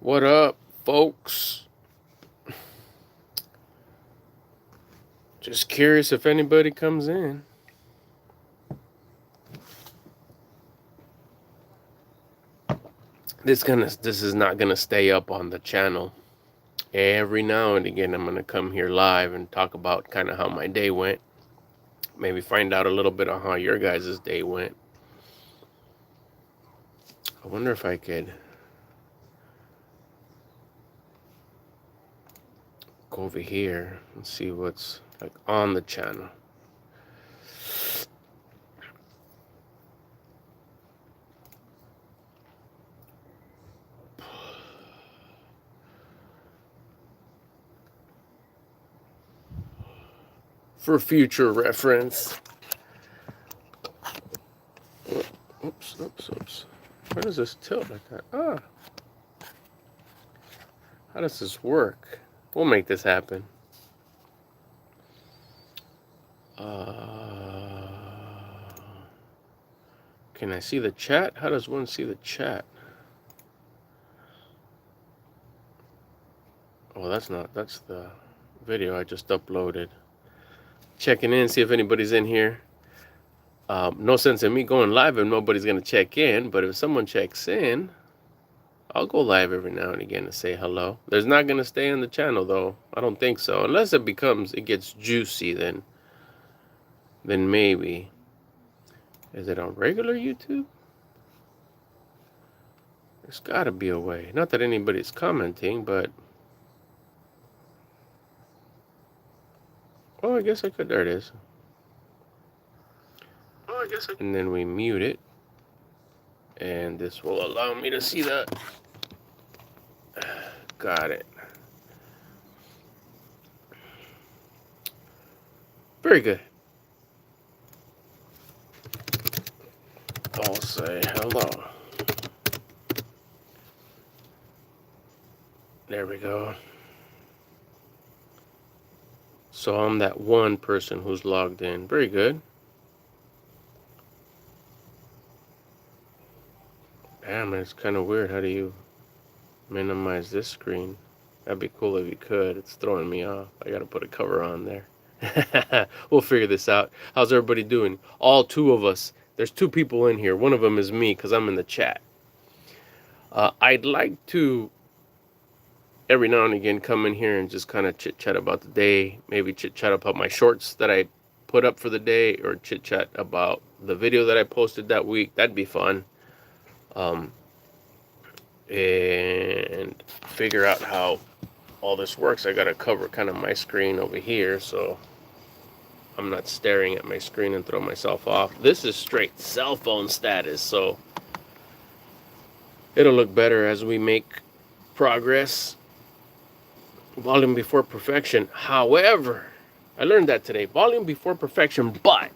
What up, folks? Just curious if anybody comes in. This is not gonna stay up on the channel. Every now and again, I'm gonna come here live and talk about kind of how my day went. Maybe find out a little bit on how your guys' day went. I wonder if I could go over here and see what's like on the channel. For future reference. Oops. Why does this tilt like that? Ah. How does this work? We'll make this happen. Can I see the chat? How does one see the chat? Oh, that's the video I just uploaded. Checking in, see if anybody's in here. No sense in me going live if nobody's going to check in, but if someone checks in, I'll go live every now and again to say hello. There's not going to stay on the channel, though. I don't think so. Unless it gets juicy, then maybe. Is it on regular YouTube? There's got to be a way. Not that anybody's commenting, but... Oh, I guess I could. There it is. And then we mute it. And this will allow me to see that. Got it. Very good. I'll say hello. There we go. So I'm that one person who's logged in. Very good. Damn, it's kind of weird. How do you minimize this screen? That'd be cool if you could. It's throwing me off. I gotta put a cover on there. We'll figure this out. How's everybody doing? All two of us. There's two people in here. One of them is me because I'm in the chat. I'd like to every now and again come in here and just kind of chit-chat about the day. Maybe chit-chat about my shorts that I put up for the day, or chit-chat about the video that I posted that week. That'd be fun. And figure out how all this works. I gotta cover kind of my screen over here so I'm not staring at my screen and throw myself off. This is straight cell phone status, so it'll look better as we make progress. Volume before perfection. However, I learned that today. Volume before perfection, but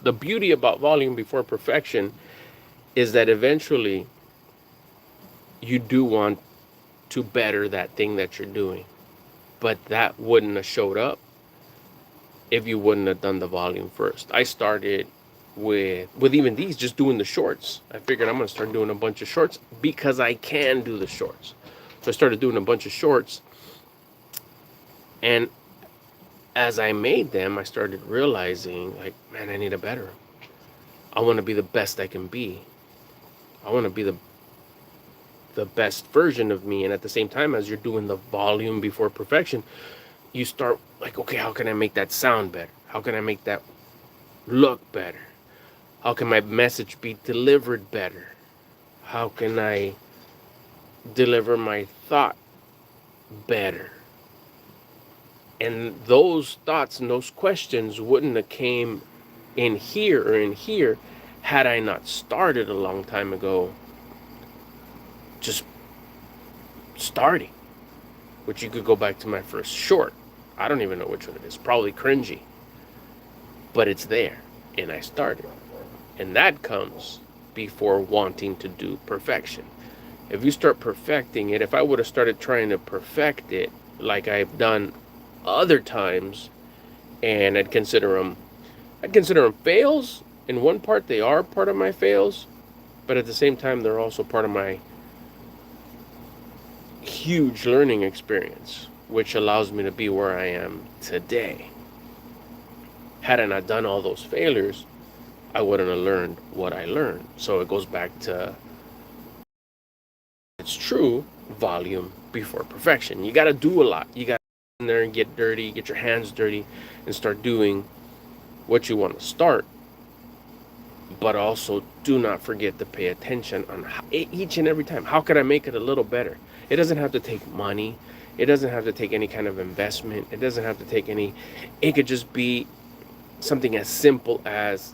the beauty about volume before perfection is that eventually you do want to better that thing that you're doing. But that wouldn't have showed up if you wouldn't have done the volume first. I started with even these, just doing the shorts. I figured I'm going to start doing a bunch of shorts because I can do the shorts. So I started doing a bunch of shorts. And as I made them, I started realizing, like, man, I need a better. I want to be the best I can be. I want to be the best version of me. And at the same time, as you're doing the volume before perfection, you start like, okay, how can I make that sound better? How can I make that look better? How can my message be delivered better? How can I deliver my thought better? And those thoughts and those questions wouldn't have came in here or in here had I not started a long time ago just starting. Which you could go back to my first short. I don't even know which one it is. Probably cringy. But it's there. And I started. And that comes before wanting to do perfection. If you start perfecting it, if I would have started trying to perfect it like I've done other times, and I'd consider them fails. In one part, they are part of my fails, but at the same time, they're also part of my huge learning experience, which allows me to be where I am today. Had I not done all those failures, I wouldn't have learned what I learned. So it goes back to, it's true, volume before perfection. You got to do a lot. You got to get in there and get dirty, get your hands dirty, and start doing what you want to start. But also, do not forget to pay attention on how, each and every time. How can I make it a little better? It doesn't have to take money. It doesn't have to take any kind of investment. It doesn't have to take any. It could just be something as simple as,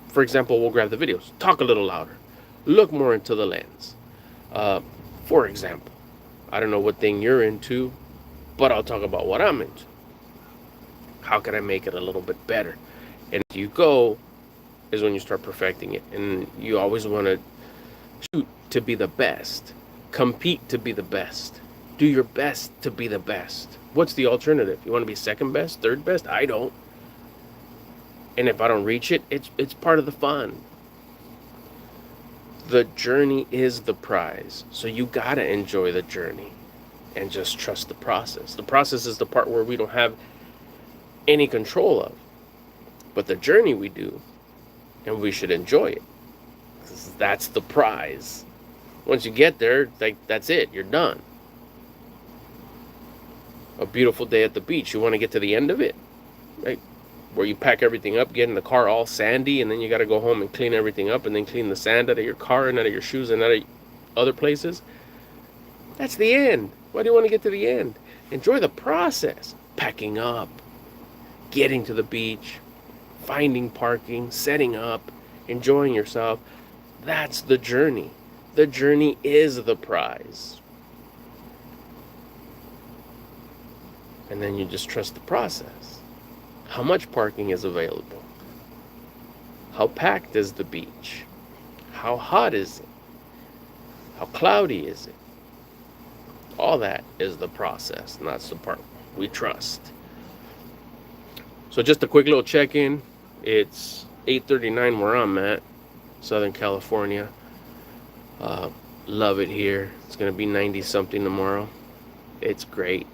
for example, we'll grab the videos. Talk a little louder. Look more into the lens. For example, I don't know what thing you're into, but I'll talk about what I'm into. How can I make it a little bit better? And as you go is when you start perfecting it. And you always want to shoot to be the best. Compete to be the best. Do your best to be the best. What's the alternative? You want to be second best, third best? I don't. And if I don't reach it, it's part of the fun. The journey is the prize. So you gotta enjoy the journey and just trust the process. The process is the part where we don't have any control of. But the journey we do, and we should enjoy it. That's the prize. Once you get there, like, that's it. You're done. A beautiful day at the beach. You want to get to the end of it, right? Where you pack everything up, get in the car all sandy, and then you got to go home and clean everything up, and then clean the sand out of your car and out of your shoes and out of other places. That's the end. Why do you want to get to the end? Enjoy the process. Packing up, getting to the beach, finding parking, setting up, enjoying yourself. That's the journey. The journey is the prize. And then you just trust the process. How much parking is available? How packed is the beach? How hot is it? How cloudy is it? All that is the process, and that's the part we trust. So just a quick little check-in. It's 8:39 where I'm at, Southern California. Love it here. It's going to be 90 something tomorrow. It's great.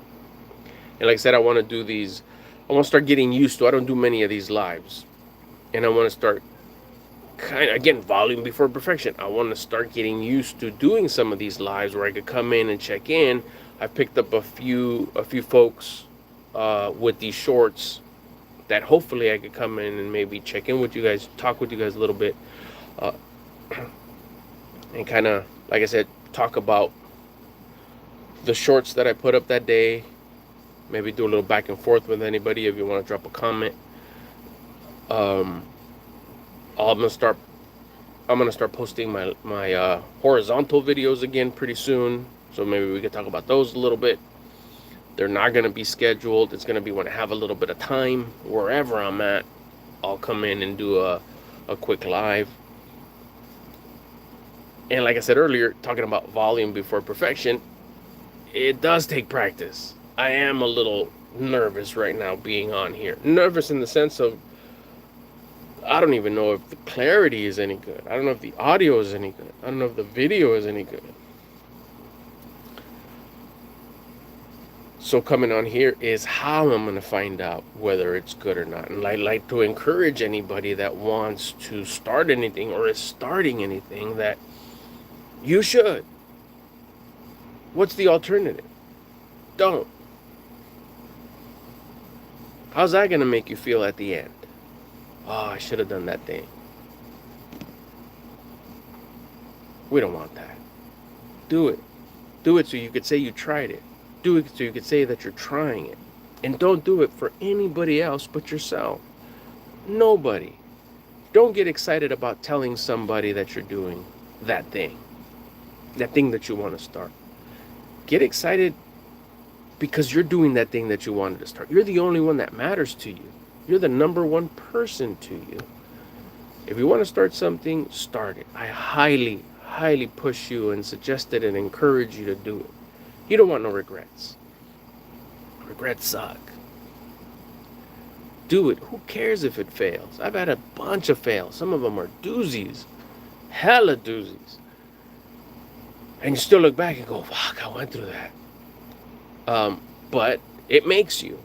And like I said, I want to do these. I want to start getting used to. I don't do many of these lives. And I want to start kind of, again, volume before perfection. I want to start getting used to doing some of these lives where I could come in and check in. I picked up a few folks with these shorts that hopefully I could come in and maybe check in with you guys, talk with you guys a little bit, and kind of, like I said, talk about the shorts that I put up that day. Maybe do a little back and forth with anybody if you want to drop a comment. I'm gonna start posting my horizontal videos again pretty soon. So maybe we could talk about those a little bit. They're not gonna be scheduled. It's gonna be when I have a little bit of time, wherever I'm at. I'll come in and do a quick live. And like I said earlier, talking about volume before perfection, it does take practice. I am a little nervous right now being on here. Nervous in the sense of, I don't even know if the clarity is any good. I don't know if the audio is any good. I don't know if the video is any good. So coming on here is how I'm going to find out whether it's good or not. And I'd like to encourage anybody that wants to start anything or is starting anything that you should. What's the alternative? Don't. How's that going to make you feel at the end? Oh, I should have done that thing. We don't want that. Do it. Do it so you could say you tried it. Do it so you could say that you're trying it. And don't do it for anybody else but yourself. Nobody. Don't get excited about telling somebody that you're doing that thing that you want to start. Get excited because you're doing that thing that you wanted to start. You're the only one that matters to you. You're the number one person to you. If you want to start something, start it. I highly, highly push you and suggest it and encourage you to do it. You don't want no regrets. Regrets suck. Do it. Who cares if it fails? I've had a bunch of fails. Some of them are doozies. Hella doozies. And you still look back and go, fuck, I went through that. But it makes you.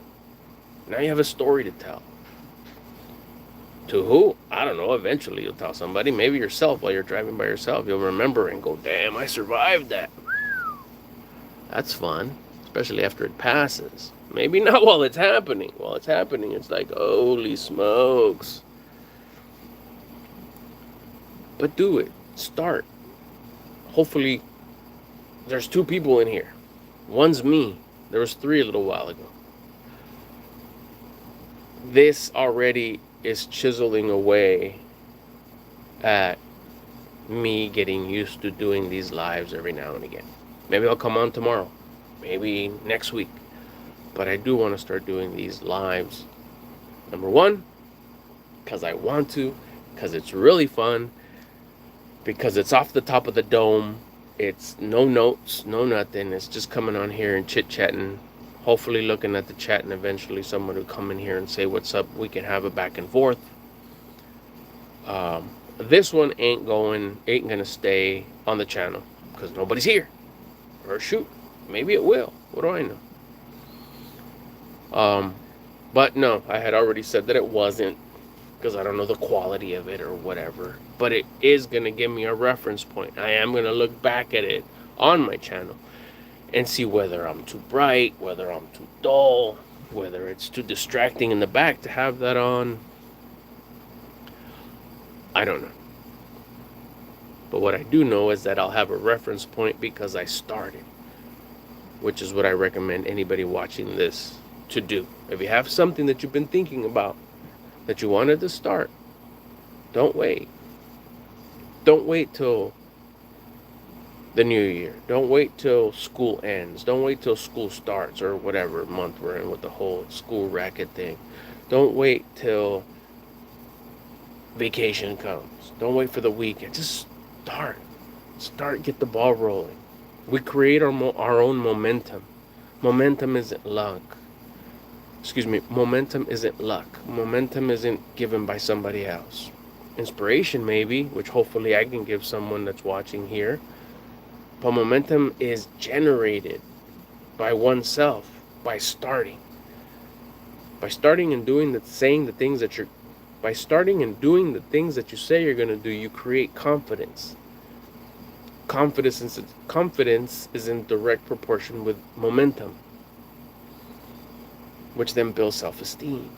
Now you have a story to tell. To who? I don't know. Eventually you'll tell somebody. Maybe yourself while you're driving by yourself. You'll remember and go, damn, I survived that. That's fun. Especially after it passes. Maybe not while it's happening. While it's happening, it's like, holy smokes. But do it. Start. Hopefully, there's 2 people in here. One's me. There was 3 a little while ago. This already is chiseling away at me getting used to doing these lives every now and again. Maybe I'll come on tomorrow. Maybe next week. But I do want to start doing these lives. Number 1, because I want to, because it's really fun, because it's off the top of the dome. It's no notes, no nothing. It's just coming on here and chit-chatting. Hopefully looking at the chat, and eventually someone will come in here and say what's up. We can have a back and forth. This one ain't gonna stay on the channel because nobody's here. Or shoot, maybe it will. What do I know? But no, I had already said that it wasn't, because I don't know the quality of it or whatever. But it is gonna give me a reference point. I am gonna look back at it on my channel and see whether I'm too bright, whether I'm too dull, whether it's too distracting in the back to have that on. I don't know. But what I do know is that I'll have a reference point because I started, which is what I recommend anybody watching this to do. If you have something that you've been thinking about, that you wanted to start, don't wait. Don't wait till the new year. Don't wait till school ends. Don't wait till school starts, or whatever month we're in with the whole school racket thing. Don't wait till vacation comes. Don't wait for the weekend. Just start. Get the ball rolling. We create our own momentum. Momentum isn't luck. Momentum isn't luck. Momentum isn't given by somebody else. Inspiration maybe, which hopefully I can give someone that's watching here. But momentum is generated by oneself, by starting. By starting and doing by starting and doing the things that you say you're going to do, you create confidence. Confidence is in direct proportion with momentum, which then builds self-esteem.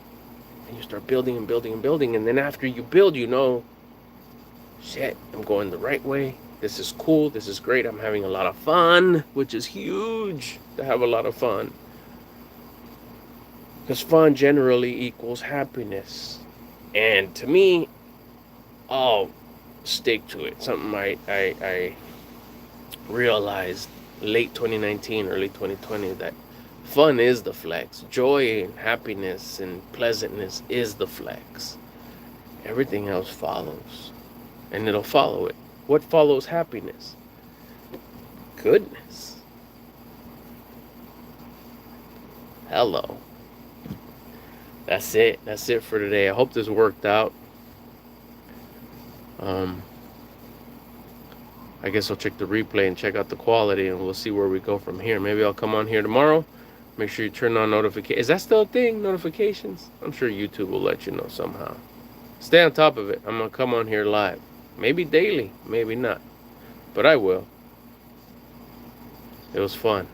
And you start building and building and building. And then after you build, you know, shit, I'm going the right way. This is cool. This is great. I'm having a lot of fun, which is huge to have a lot of fun. Because fun generally equals happiness. And to me, I'll stick to it. Something I realized late 2019, early 2020, that fun is the flex. Joy and happiness and pleasantness is the flex. Everything else follows. And it'll follow it. What follows happiness? Goodness. Hello. That's it. That's it for today. I hope this worked out. I guess I'll check the replay and check out the quality, and we'll see where we go from here. Maybe I'll come on here tomorrow. Make sure you turn on notifications. Is that still a thing? Notifications? I'm sure YouTube will let you know somehow. Stay on top of it. I'm going to come on here live. Maybe daily. Maybe not. But I will. It was fun.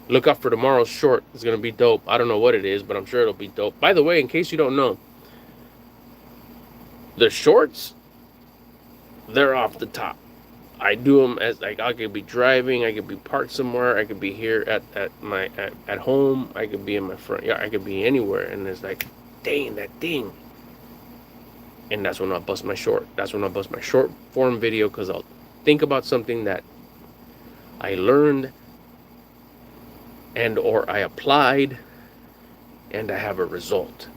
Look out for tomorrow's short. It's going to be dope. I don't know what it is, but I'm sure it'll be dope. By the way, in case you don't know, the shorts, they're off the top. I do them as, like, I could be driving, I could be parked somewhere, I could be here at home, I could be in my front yard, I could be anywhere, and it's like, dang, that thing. And that's when I'll bust my short. That's when I'll bust my short form video, because I'll think about something that I learned and or I applied, and I have a result.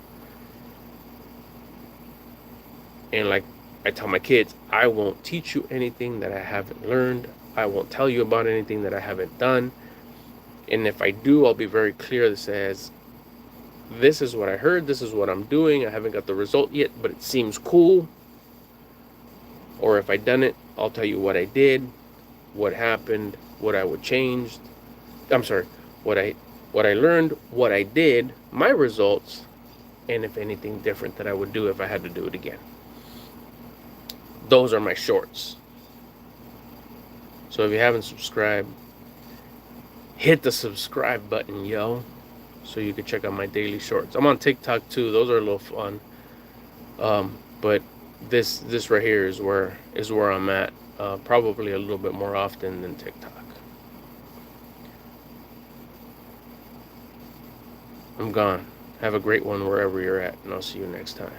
And like I tell my kids, I won't teach you anything that I haven't learned. I won't tell you about anything that I haven't done. And if I do, I'll be very clear that says, this is what I heard, this is what I'm doing. I haven't got the result yet, but it seems cool. Or if I done it, I'll tell you what I did, what happened, what I would change. I'm sorry, what I learned, what I did, my results, and if anything different that I would do if I had to do it again. Those are my shorts. So if you haven't subscribed, hit the subscribe button, yo, so you can check out my daily shorts. I'm on TikTok too. Those are a little fun. But this right here is where I'm at. Probably a little bit more often than TikTok. I'm gone. Have a great one wherever you're at, and I'll see you next time.